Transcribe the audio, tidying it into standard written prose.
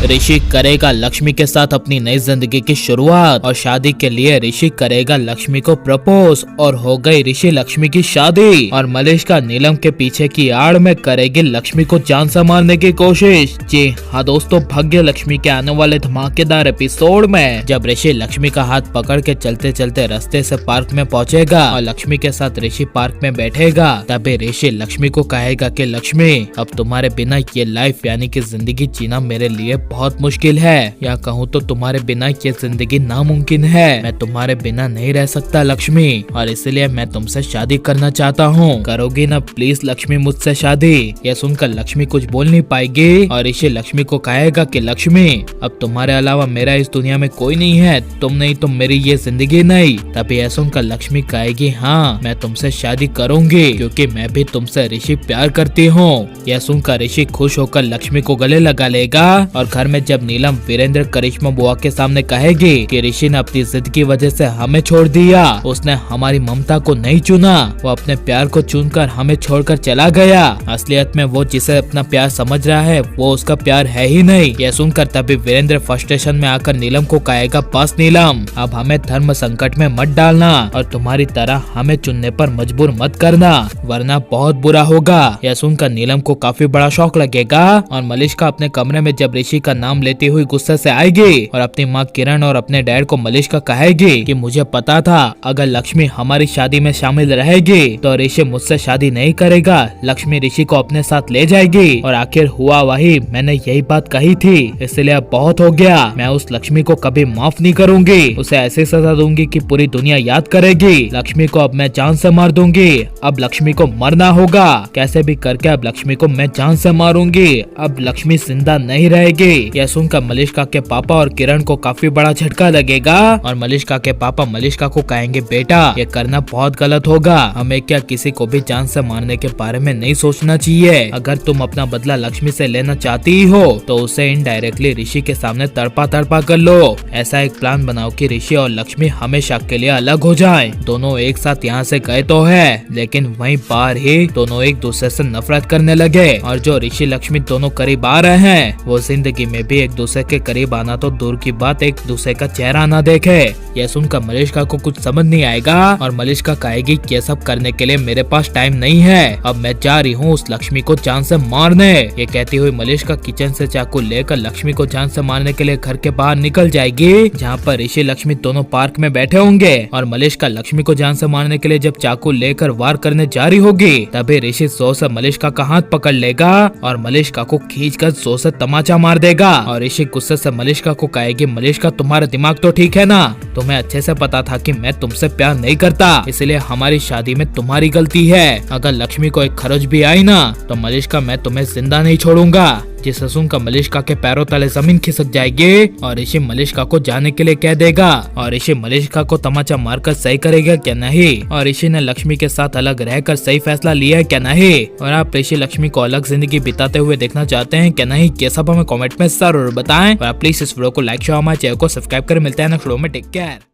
ऋषि करेगा लक्ष्मी के साथ अपनी नई जिंदगी की शुरुआत और शादी के लिए ऋषि करेगा लक्ष्मी को प्रपोज और हो गई ऋषि लक्ष्मी की शादी। और मलिष्का नीलम के पीछे की आड़ में करेगी लक्ष्मी को जान से मारने की कोशिश। जी हाँ दोस्तों, भाग्य लक्ष्मी के आने वाले धमाकेदार एपिसोड में जब ऋषि लक्ष्मी का हाथ पकड़ के चलते चलते रास्ते से पार्क में पहुंचेगा और लक्ष्मी के साथ ऋषि पार्क में बैठेगा, तभी ऋषि लक्ष्मी को कहेगा कि लक्ष्मी, अब तुम्हारे बिना ये लाइफ यानी कि जिंदगी जीना मेरे लिए बहुत मुश्किल है, या कहूँ तो तुम्हारे बिना ये जिंदगी नामुमकिन है। मैं तुम्हारे बिना नहीं रह सकता लक्ष्मी, और इसलिए मैं तुमसे शादी करना चाहता हूँ। करोगी ना प्लीज लक्ष्मी मुझसे शादी? यह सुनकर लक्ष्मी कुछ बोल नहीं पाएगी और ऋषि लक्ष्मी को कहेगा कि लक्ष्मी, अब तुम्हारे अलावा मेरा इस दुनिया में कोई नहीं है, तुम नहीं तो मेरी ये जिंदगी नहीं। तभी यह सुनकर लक्ष्मी कहेगी हाँ मैं तुमसे शादी करूंगी क्योंकि मैं भी तुमसे ऋषि प्यार करती हूँ। यह सुनकर ऋषि खुश होकर लक्ष्मी को गले लगा लेगा और घर में जब नीलम वीरेंद्र करिश्मा बुआ के सामने कहेगी कि ऋषि ने अपनी जिद की वजह से हमें छोड़ दिया, उसने हमारी ममता को नहीं चुना, वो अपने प्यार को चुनकर हमें छोड़कर चला गया। असलियत में वो जिसे अपना प्यार समझ रहा है वो उसका प्यार है ही नहीं। यह सुनकर तभी वीरेंद्र फ्रस्ट्रेशन में आकर नीलम को कहेगा बस नीलम, अब हमें धर्म संकट में मत डालना और तुम्हारी तरह हमें चुनने पर मजबूर मत करना वरना बहुत बुरा होगा। यह सुनकर नीलम को काफी बड़ा शौक लगेगा और मलिष्का अपने कमरे में जब ऋषि का नाम लेती हुई गुस्से से आएगी और अपनी माँ किरण और अपने डैड को मलिष्का कहेगी कि मुझे पता था अगर लक्ष्मी हमारी शादी में शामिल रहेगी तो ऋषि मुझसे शादी नहीं करेगा, लक्ष्मी ऋषि को अपने साथ ले जाएगी। और आखिर हुआ वही, मैंने यही बात कही थी, इसलिए अब बहुत हो गया। मैं उस लक्ष्मी को कभी माफ नहीं करूंगी, उसे ऐसी सजा दूंगी कि पूरी दुनिया याद करेगी। लक्ष्मी को अब मैं जान से मार दूंगी, अब लक्ष्मी को मरना होगा, कैसे भी करके अब लक्ष्मी को मैं जान से मारूंगी, अब लक्ष्मी जिंदा नहीं रहेगी। यह सुनकर मलिष्का के पापा और किरण को काफी बड़ा झटका लगेगा और मलिष्का के पापा मलिष्का को कहेंगे बेटा ये करना बहुत गलत होगा, हमें क्या किसी को भी जान से मारने के बारे में नहीं सोचना चाहिए। अगर तुम अपना बदला लक्ष्मी से लेना चाहती हो तो उसे इनडायरेक्टली ऋषि के सामने तड़पा तड़पा कर लो। ऐसा एक प्लान बनाओ कि ऋषि और लक्ष्मी हमेशा के लिए अलग हो जाएं। दोनों एक साथ यहाँ से गए तो है, लेकिन वहीं बाहर ही दोनों एक दूसरे से नफरत करने लगे और जो ऋषि लक्ष्मी दोनों करीब आ रहे हैं वो जिंदगी में भी एक दूसरे के करीब आना तो दूर की बात एक दूसरे का चेहरा ना देखे। यह सुनकर मलिष्का को कुछ समझ नहीं आएगा और मलिष्का कहेगी कि ये सब करने के लिए मेरे पास टाइम नहीं है, अब मैं जा रही हूँ उस लक्ष्मी को जान से मारने। ये कहती हुई मलिष्का किचन से चाकू लेकर लक्ष्मी को जान से मारने के लिए घर के बाहर निकल जाएगी, जहाँ पर ऋषि लक्ष्मी दोनों पार्क में बैठे होंगे। और मलिष्का लक्ष्मी को जान से मारने के लिए जब चाकू लेकर वार करने जा रही होगी तभी ऋषि जोर से मलिष्का का हाथ पकड़ लेगा और मलिष्का को खींचकर जोर से तमाचा मार देगा। और ऋषि गुस्से से मलिष्का को कहेगी मलिष्का तुम्हारा दिमाग तो ठीक है ना, तुम्हें अच्छे से पता था कि मैं तुमसे प्यार नहीं करता, इसलिए हमारी शादी में तुम्हारी गलती है। अगर लक्ष्मी को एक खरोच भी आई ना तो मलिष्का मैं तुम्हें जिंदा नहीं छोड़ूंगा। जिसे सुनकर मलिष्का के पैरों तले जमीन खिसक जाएगी और ऋषि मलिष्का को जाने के लिए कह देगा और ऋषि मलिष्का को तमाचा मारकर सही करेगा क्या नहीं, और ऋषि ने लक्ष्मी के साथ अलग रहकर सही फैसला लिया है क्या नहीं, और आप ऋषि लक्ष्मी को अलग जिंदगी बिताते हुए देखना चाहते हैं क्या नहीं, ये सब हमें कमेंट में जरूर बताएं। और आप प्लीज इस वीडियो को लाइक शेयर हमारे चैनल को सब्सक्राइब कर मिलते हैं नेक्स्ट वीडियो में। Take care.